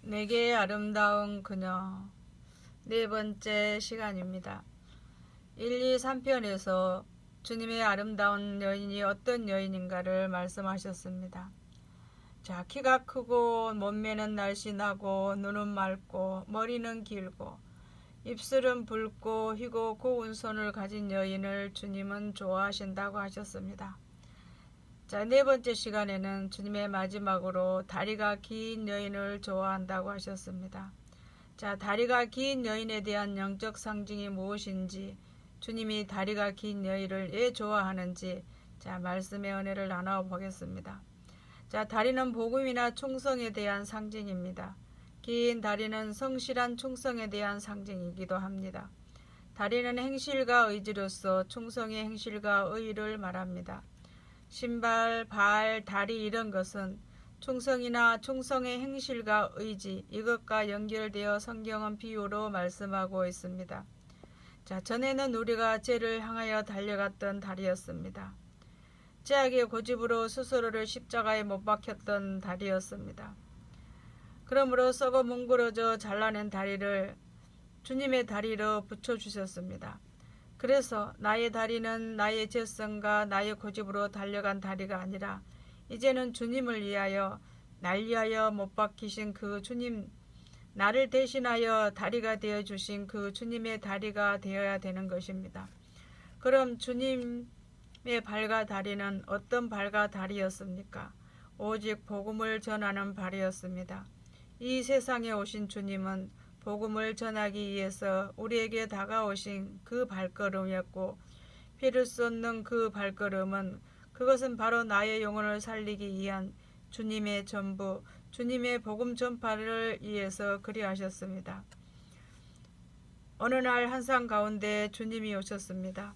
내게 아름다운 그녀 네 번째 시간입니다. 1, 2, 3편에서 주님의 아름다운 여인이 어떤 여인인가를 말씀하셨습니다. 자, 키가 크고 몸매는 날씬하고 눈은 맑고 머리는 길고 입술은 붉고 희고 고운 손을 가진 여인을 주님은 좋아하신다고 하셨습니다. 자, 네 번째 시간에는 주님의 마지막으로 다리가 긴 여인을 좋아한다고 하셨습니다. 자, 다리가 긴 여인에 대한 영적 상징이 무엇인지, 주님이 다리가 긴 여인을 왜 좋아하는지, 자, 말씀의 은혜를 나눠 보겠습니다. 자, 다리는 복음이나 충성에 대한 상징입니다. 긴 다리는 성실한 충성에 대한 상징이기도 합니다. 다리는 행실과 의지로서 충성의 행실과 의의를 말합니다. 신발, 발, 다리 이런 것은 충성이나 충성의 행실과 의지 이것과 연결되어 성경은 비유로 말씀하고 있습니다. 자, 전에는 우리가 죄를 향하여 달려갔던 다리였습니다. 죄악의 고집으로 스스로를 십자가에 못 박혔던 다리였습니다. 그러므로 썩어 뭉그러져 잘라낸 다리를 주님의 다리로 붙여주셨습니다. 그래서 나의 다리는 나의 죄성과 나의 고집으로 달려간 다리가 아니라 이제는 주님을 위하여 날 위하여 못 박히신 그 주님, 나를 대신하여 다리가 되어주신 그 주님의 다리가 되어야 되는 것입니다. 그럼 주님의 발과 다리는 어떤 발과 다리였습니까? 오직 복음을 전하는 발이었습니다. 이 세상에 오신 주님은 복음을 전하기 위해서 우리에게 다가오신 그 발걸음이었고, 피를 쏟는 그 발걸음은 그것은 바로 나의 영혼을 살리기 위한 주님의 전부, 주님의 복음 전파를 위해서 그리하셨습니다. 어느 날 한산 가운데 주님이 오셨습니다.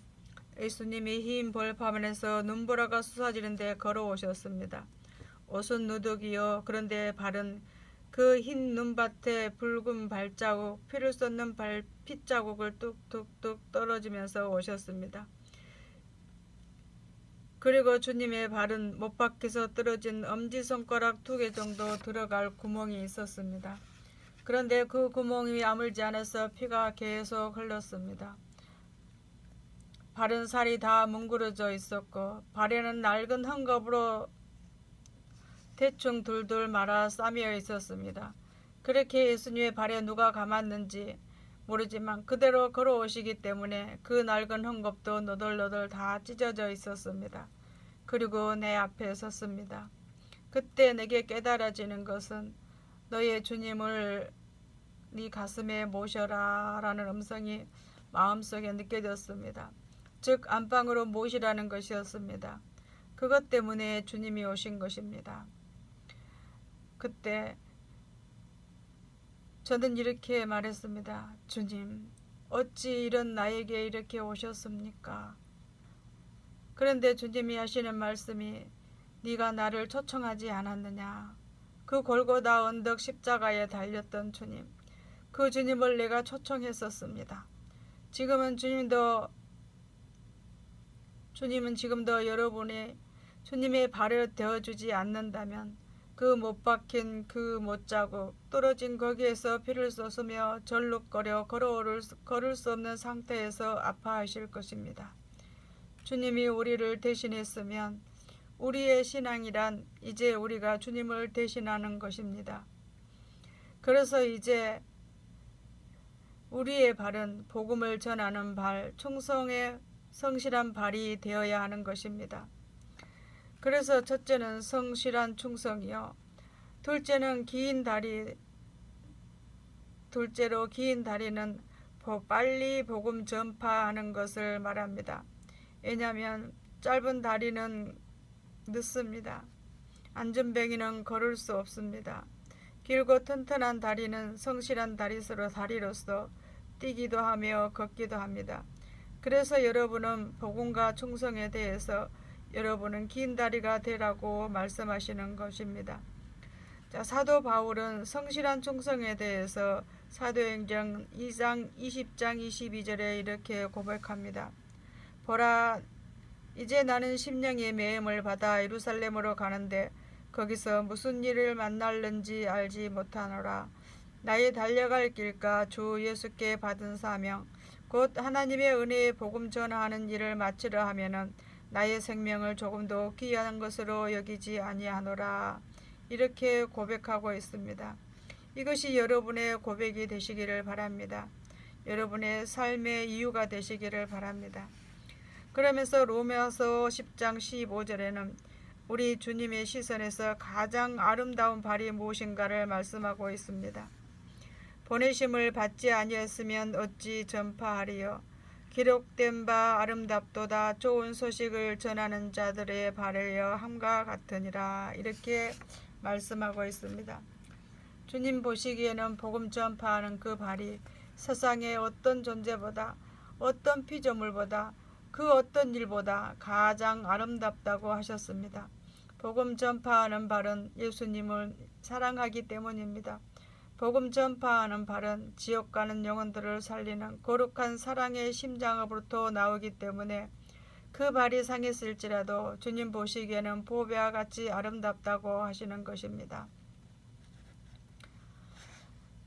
예수님이 흰 벌판에서 눈보라가 쏟아지는데 걸어오셨습니다. 옷은 누더기요, 그런데 발은 그 흰 눈밭에 붉은 발자국, 피를 쏟는 핏자국을 뚝뚝뚝 떨어지면서 오셨습니다. 그리고 주님의 발은 못 박혀서 떨어진 엄지손가락 2개 정도 들어갈 구멍이 있었습니다. 그런데 그 구멍이 아물지 않아서 피가 계속 흘렀습니다. 발은 살이 다 뭉그러져 있었고 발에는 낡은 헝겊으로 대충 둘둘 말아 싸매어 있었습니다. 그렇게 예수님의 발에 누가 감았는지 모르지만 그대로 걸어오시기 때문에 그 낡은 헝겊도 너덜너덜 다 찢어져 있었습니다. 그리고 내 앞에 섰습니다. 그때 내게 깨달아지는 것은 너의 주님을 네 가슴에 모셔라 라는 음성이 마음속에 느껴졌습니다. 즉 안방으로 모시라는 것이었습니다. 그것 때문에 주님이 오신 것입니다. 그때 저는 이렇게 말했습니다. 주님, 어찌 이런 나에게 이렇게 오셨습니까? 그런데 주님이 하시는 말씀이 네가 나를 초청하지 않았느냐. 그 골고다 언덕 십자가에 달렸던 주님, 그 주님을 내가 초청했었습니다. 지금은 지금도 여러분이 주님의 발을 대어주지 않는다면 그 못 박힌 그 못자국, 떨어진 거기에서 피를 쏟으며 절룩거려 걸을 수 없는 상태에서 아파하실 것입니다. 주님이 우리를 대신했으면 우리의 신앙이란 이제 우리가 주님을 대신하는 것입니다. 그래서 이제 우리의 발은 복음을 전하는 발, 충성의 성실한 발이 되어야 하는 것입니다. 그래서 첫째는 성실한 충성이요. 둘째로 긴 다리는 빨리 복음 전파하는 것을 말합니다. 왜냐하면 짧은 다리는 늦습니다. 안전뱅이는 걸을 수 없습니다. 길고 튼튼한 다리는 성실한 다리로서 뛰기도 하며 걷기도 합니다. 그래서 여러분은 복음과 충성에 대해서 여러분은 긴 다리가 되라고 말씀하시는 것입니다. 자, 사도 바울은 성실한 충성에 대해서 사도행전 2장 20장 22절에 이렇게 고백합니다. 보라, 이제 나는 심령의 매임을 받아 예루살렘으로 가는데 거기서 무슨 일을 만날는지 알지 못하노라. 나의 달려갈 길과 주 예수께 받은 사명 곧 하나님의 은혜의 복음 전하는 일을 마치려 하면은 나의 생명을 조금도 귀한 것으로 여기지 아니하노라. 이렇게 고백하고 있습니다. 이것이 여러분의 고백이 되시기를 바랍니다. 여러분의 삶의 이유가 되시기를 바랍니다. 그러면서 로마서 10장 15절에는 우리 주님의 시선에서 가장 아름다운 발이 무엇인가를 말씀하고 있습니다. 보내심을 받지 아니했으면 어찌 전파하리요. 기록된 바 아름답도다. 좋은 소식을 전하는 자들의 발에여 함과 같으니라. 이렇게 말씀하고 있습니다. 주님 보시기에는 복음 전파하는 그 발이 세상의 어떤 존재보다, 어떤 피조물보다, 그 어떤 일보다 가장 아름답다고 하셨습니다. 복음 전파하는 발은 예수님을 사랑하기 때문입니다. 복음 전파하는 발은 지옥 가는 영혼들을 살리는 거룩한 사랑의 심장으로부터 나오기 때문에 그 발이 상했을지라도 주님 보시기에는 보배와 같이 아름답다고 하시는 것입니다.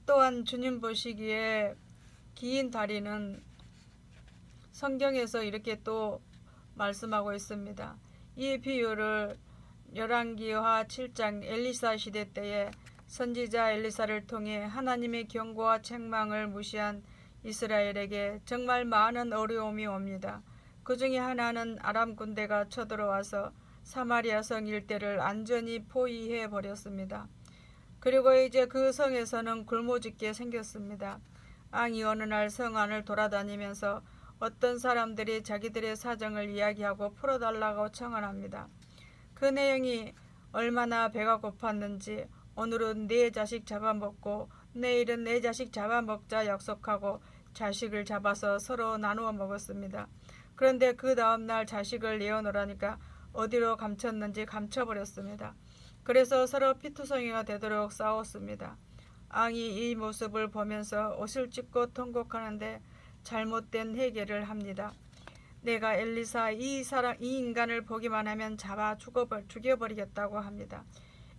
또한 주님 보시기에 긴 다리는 성경에서 이렇게 또 말씀하고 있습니다. 이 비유를 열왕기하 7장 엘리사 시대 때에 선지자 엘리사를 통해 하나님의 경고와 책망을 무시한 이스라엘에게 정말 많은 어려움이 옵니다. 그 중에 하나는 아람 군대가 쳐들어와서 사마리아 성 일대를 완전히 포위해 버렸습니다. 그리고 이제 그 성에서는 굶어죽게 생겼습니다. 왕이 어느 날 성 안을 돌아다니면서 어떤 사람들이 자기들의 사정을 이야기하고 풀어달라고 청원합니다. 그 내용이 얼마나 배가 고팠는지 오늘은 네 자식 잡아먹고 내일은 내 자식 잡아먹자 약속하고 자식을 잡아서 서로 나누어 먹었습니다. 그런데 그 다음날 자식을 내어놓으라니까 어디로 감췄는지 감춰버렸습니다. 그래서 서로 피투성이가 되도록 싸웠습니다. 왕이 이 모습을 보면서 옷을 찢고 통곡하는데 잘못된 해결을 합니다. 내가 엘리사 이 인간을 보기만 하면 잡아 죽여버리겠다고 합니다.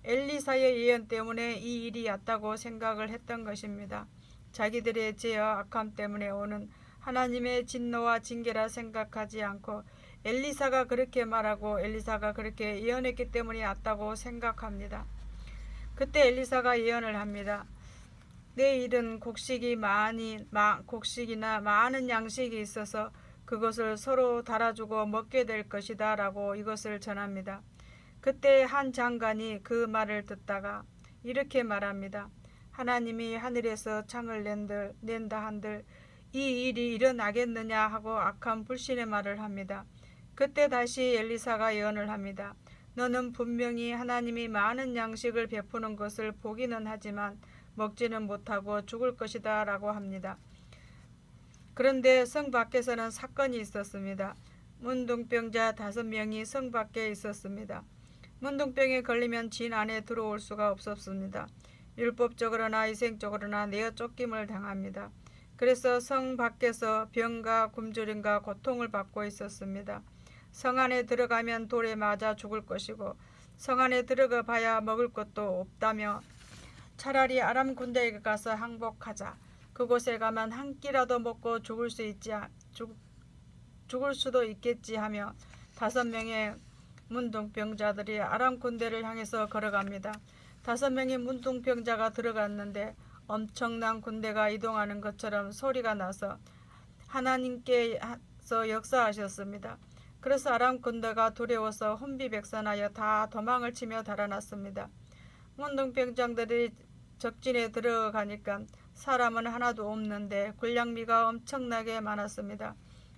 엘리사의 예언 때문에 이 일이 얕다고 생각을 했던 것입니다. 자기들의 죄와 악함 때문에 오는 하나님의 진노와 징계라 생각하지 않고 엘리사가 그렇게 말하고 엘리사가 그렇게 예언했기 때문에 얕다고 생각합니다. 그때 엘리사가 예언을 합니다. 내일은 곡식이나 많은 양식이 있어서 그것을 서로 달아주고 먹게 될 것이다 라고 이것을 전합니다. 그때 한 장관이 그 말을 듣다가 이렇게 말합니다. 하나님이 하늘에서 창을 낸다 한들 이 일이 일어나겠느냐 하고 악한 불신의 말을 합니다. 그때 다시 엘리사가 예언을 합니다. 너는 분명히 하나님이 많은 양식을 베푸는 것을 보기는 하지만 먹지는 못하고 죽을 것이다 라고 합니다. 그런데 성 밖에서는 사건이 있었습니다. 문둥병자 5명이 성 밖에 있었습니다. 문둥병에 걸리면 진 안에 들어올 수가 없었습니다. 율법적으로나 위생적으로나 내어 쫓김을 당합니다. 그래서 성 밖에서 병과 굶주림과 고통을 받고 있었습니다. 성 안에 들어가면 돌에 맞아 죽을 것이고 성 안에 들어가 봐야 먹을 것도 없다며 차라리 아람 군대에 가서 항복하자. 그곳에 가면 한 끼라도 먹고 죽을 수도 있겠지 하며 5명의 문둥병자들이 아람 군대를 향해서 걸어갑니다. 5명의 문둥병자가 들어갔는데 엄청난 군대가 이동하는 것처럼 소리가 나서 하나님께서 역사하셨습니다. 그래서 아람 군대가 두려워서 혼비백산하여 다 도망을 치며 달아났습니다. 문둥병장들이 적진에 들어가니까 사람은 하나도 없는데 군량미가 엄청나게 많았습니다.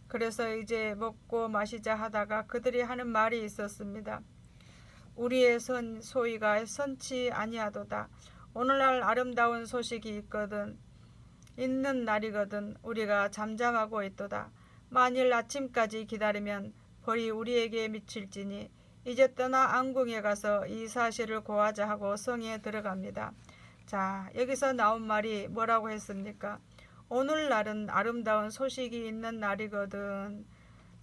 그래서 이제 먹고 마시자 하다가 그들이 하는 말이 있었습니다. 우리의 소위가 선치 아니하도다. 오늘날 아름다운 소식이 있는 날이거든 우리가 잠잠하고 있도다. 만일 아침까지 기다리면 벌이 우리에게 미칠지니 이제 떠나 안궁에 가서 이 사실을 고하자 하고 성에 들어갑니다. 자, 여기서 나온 말이 뭐라고 했습니까? 오늘날은 아름다운 소식이 있는 날이거든.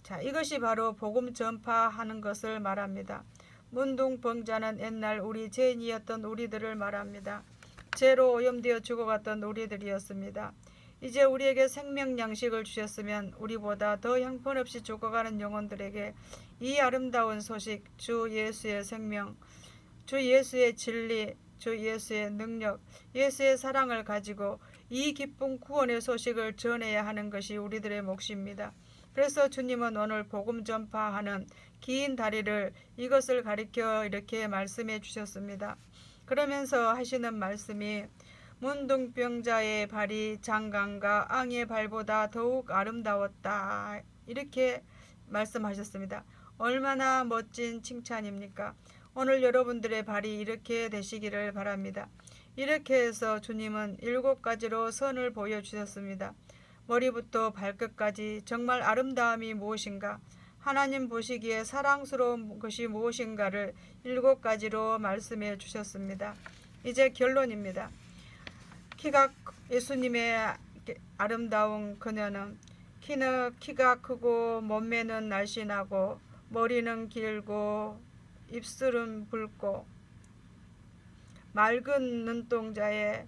자, 이것이 바로 복음 전파하는 것을 말합니다. 문둥병자는 옛날 우리 죄인이었던 우리들을 말합니다. 죄로 오염되어 죽어갔던 우리들이었습니다. 이제 우리에게 생명 양식을 주셨으면 우리보다 더 형편없이 죽어가는 영혼들에게 이 아름다운 소식, 주 예수의 생명, 주 예수의 진리, 주 예수의 능력, 예수의 사랑을 가지고 이 기쁜 구원의 소식을 전해야 하는 것이 우리들의 몫입니다. 그래서 주님은 오늘 복음 전파하는 긴 다리를 이것을 가리켜 이렇게 말씀해 주셨습니다. 그러면서 하시는 말씀이 문둥병자의 발이 장강과 앙의 발보다 더욱 아름다웠다. 이렇게 말씀하셨습니다. 얼마나 멋진 칭찬입니까? 오늘 여러분들의 발이 이렇게 되시기를 바랍니다. 이렇게 해서 주님은 7가지로 선을 보여주셨습니다. 머리부터 발끝까지 정말 아름다움이 무엇인가, 하나님 보시기에 사랑스러운 것이 무엇인가를 7가지로 말씀해 주셨습니다. 이제 결론입니다. 예수님의 아름다운 그녀는 키가 크고 몸매는 날씬하고 머리는 길고 입술은 붉고 맑은 눈동자에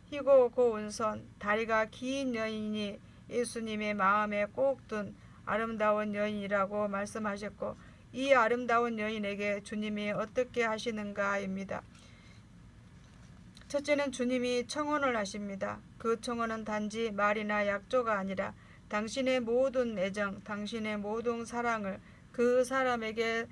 희고 고운 손, 다리가 긴 여인이 예수님의 마음에 꼭 든 아름다운 여인이라고 말씀하셨고, 이 아름다운 여인에게 주님이 어떻게 하시는가입니다. 첫째는 주님이 청혼을 하십니다. 그 청혼은 단지 말이나 약조가 아니라 당신의 모든 애정, 당신의 모든 사랑을 그 사람에게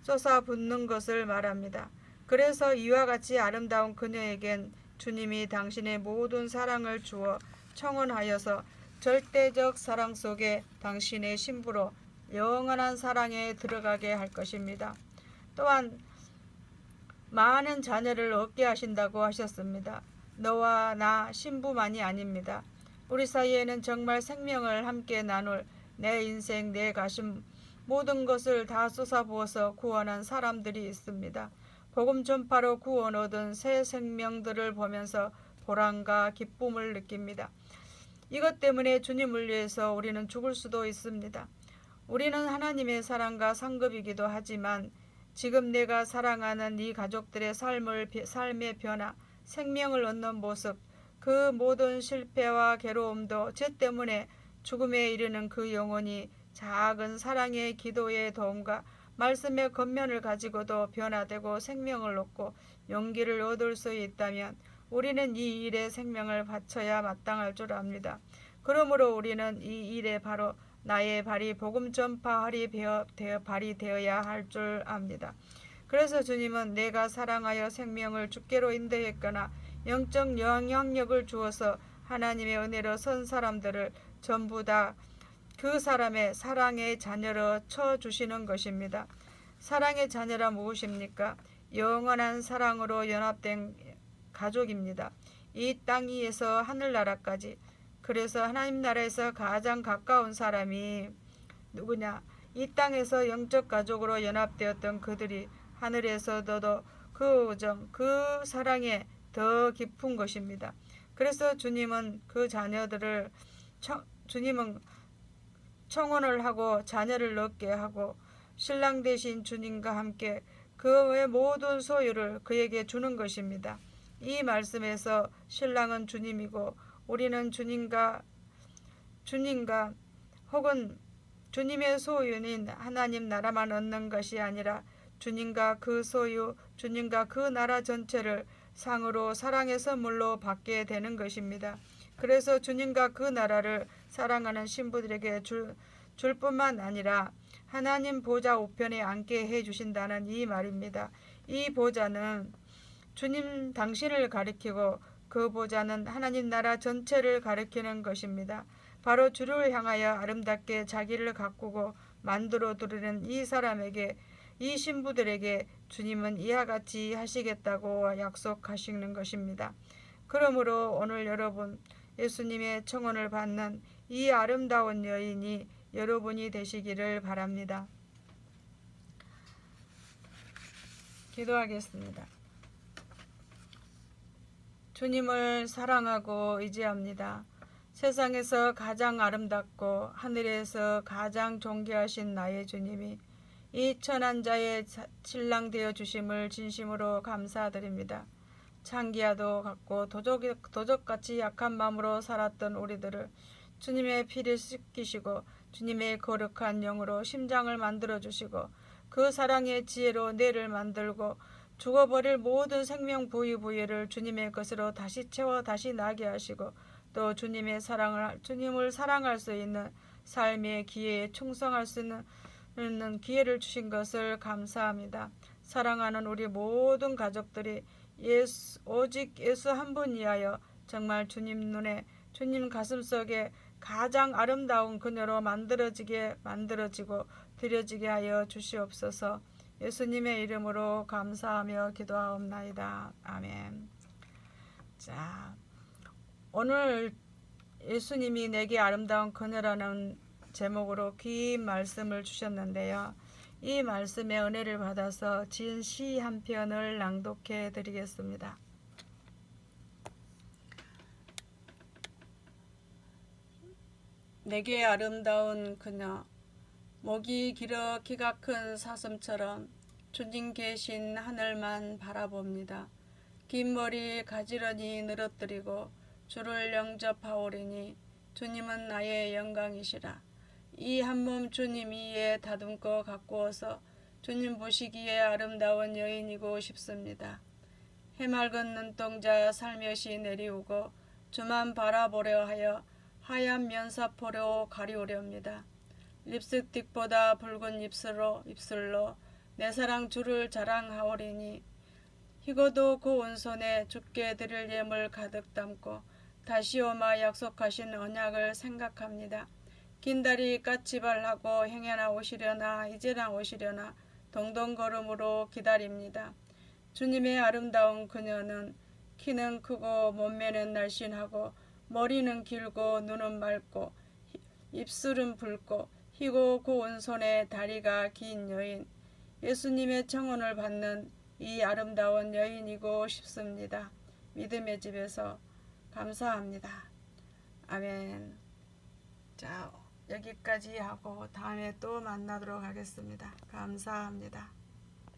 쏟아붓는 것을 말합니다. 그래서 이와 같이 아름다운 그녀에겐 주님이 당신의 모든 사랑을 주어 청혼하여서 절대적 사랑 속에 당신의 신부로 영원한 사랑에 들어가게 할 것입니다. 또한 많은 자녀를 얻게 하신다고 하셨습니다. 너와 나 신부만이 아닙니다. 우리 사이에는 정말 생명을 함께 나눌 내 인생, 내 가심, 모든 것을 다 쏟아부어서 구원한 사람들이 있습니다. 복음 전파로 구원 얻은 새 생명들을 보면서 보람과 기쁨을 느낍니다. 이것 때문에 주님을 위해서 우리는 죽을 수도 있습니다. 우리는 하나님의 사랑과 상급이기도 하지만 지금 내가 사랑하는 이 가족들의 삶의 변화, 생명을 얻는 모습, 그 모든 실패와 괴로움도 죄 때문에 죽음에 이르는 그 영혼이 작은 사랑의 기도의 도움과 말씀의 겉면을 가지고도 변화되고 생명을 얻고 용기를 얻을 수 있다면 우리는 이 일에 생명을 바쳐야 마땅할 줄 압니다. 그러므로 우리는 이 일에 바로 나의 발이 복음 전파하리 발이 되어야 할 줄 압니다. 그래서 주님은 내가 사랑하여 생명을 주께로 인도했거나 영적 영향력을 주어서 하나님의 은혜로 선 사람들을 전부 다 그 사람의 사랑의 자녀로 쳐주시는 것입니다. 사랑의 자녀라 무엇입니까? 영원한 사랑으로 연합된 가족입니다. 이 땅 위에서 하늘나라까지. 그래서 하나님 나라에서 가장 가까운 사람이 누구냐? 이 땅에서 영적 가족으로 연합되었던 그들이 하늘에서도 그 우정, 그 사랑에 더 깊은 것입니다. 그래서 주님은 그 자녀들을 주님은 청혼을 하고 자녀를 얻게 하고 신랑 되신 주님과 함께 그의 모든 소유를 그에게 주는 것입니다. 이 말씀에서 신랑은 주님이고 우리는 주님과 혹은 주님의 소유인 하나님 나라만 얻는 것이 아니라 주님과 그 소유, 주님과 그 나라 전체를 상으로 사랑의 선물로 받게 되는 것입니다. 그래서 주님과 그 나라를 사랑하는 신부들에게 줄 뿐만 아니라 하나님 보좌 우편에 앉게 해주신다는 이 말입니다. 이 보좌는 주님 당신을 가리키고 그 보좌는 하나님 나라 전체를 가리키는 것입니다. 바로 주를 향하여 아름답게 자기를 가꾸고 만들어 두르는 이 사람에게, 이 신부들에게 주님은 이와 같이 하시겠다고 약속하시는 것입니다. 그러므로 오늘 여러분 예수님의 청혼을 받는 이 아름다운 여인이 여러분이 되시기를 바랍니다. 기도하겠습니다. 주님을 사랑하고 의지합니다. 세상에서 가장 아름답고 하늘에서 가장 존귀하신 나의 주님이 이 천한 자의 신랑 되어 주심을 진심으로 감사드립니다. 창기야도 같고 도적같이 약한 마음으로 살았던 우리들을 주님의 피를 씻기시고 주님의 거룩한 영으로 심장을 만들어주시고 그 사랑의 지혜로 뇌를 만들고 죽어버릴 모든 생명 부위를 주님의 것으로 다시 채워 다시 나게 하시고 또 주님을 사랑할 수 있는 삶의 기회에 충성할 수 있는 기회를 주신 것을 감사합니다. 사랑하는 우리 모든 가족들이 오직 예수 한 분 위하여 정말 주님 눈에 주님 가슴속에 가장 아름다운 그녀로 만들어지고 드려지게 하여 주시옵소서. 예수님의 이름으로 감사하며 기도하옵나이다. 아멘. 자, 오늘 예수님이 내게 아름다운 그녀라는 제목으로 긴 말씀을 주셨는데요. 이 말씀의 은혜를 받아서 지은 시 한 편을 낭독해 드리겠습니다. 내게 아름다운 그녀, 목이 길어 키가 큰 사슴처럼 주님 계신 하늘만 바라봅니다. 긴 머리 가지런히 늘어뜨리고 주를 영접하오리니 주님은 나의 영광이시라. 이 한 몸 주님 위에 다듬고 갖고 와서 주님 보시기에 아름다운 여인이고 싶습니다. 해맑은 눈동자 살며시 내리우고 주만 바라보려 하여 하얀 면사포로 가리우렵니다. 립스틱보다 붉은 입술로 내 사랑 주를 자랑하오리니 희고도 고운 손에 주께 드릴 예물 가득 담고 다시 오마 약속하신 언약을 생각합니다. 긴 다리 까치발하고 행여나 오시려나 이제나 오시려나 동동걸음으로 기다립니다. 주님의 아름다운 그녀는 키는 크고 몸매는 날씬하고 머리는 길고 눈은 맑고 입술은 붉고 희고 고운 손에 다리가 긴 여인, 예수님의 청혼을 받는 이 아름다운 여인이고 싶습니다. 믿음의 집에서 감사합니다. 아멘. 자, 여기까지 하고 다음에 또 만나도록 하겠습니다. 감사합니다.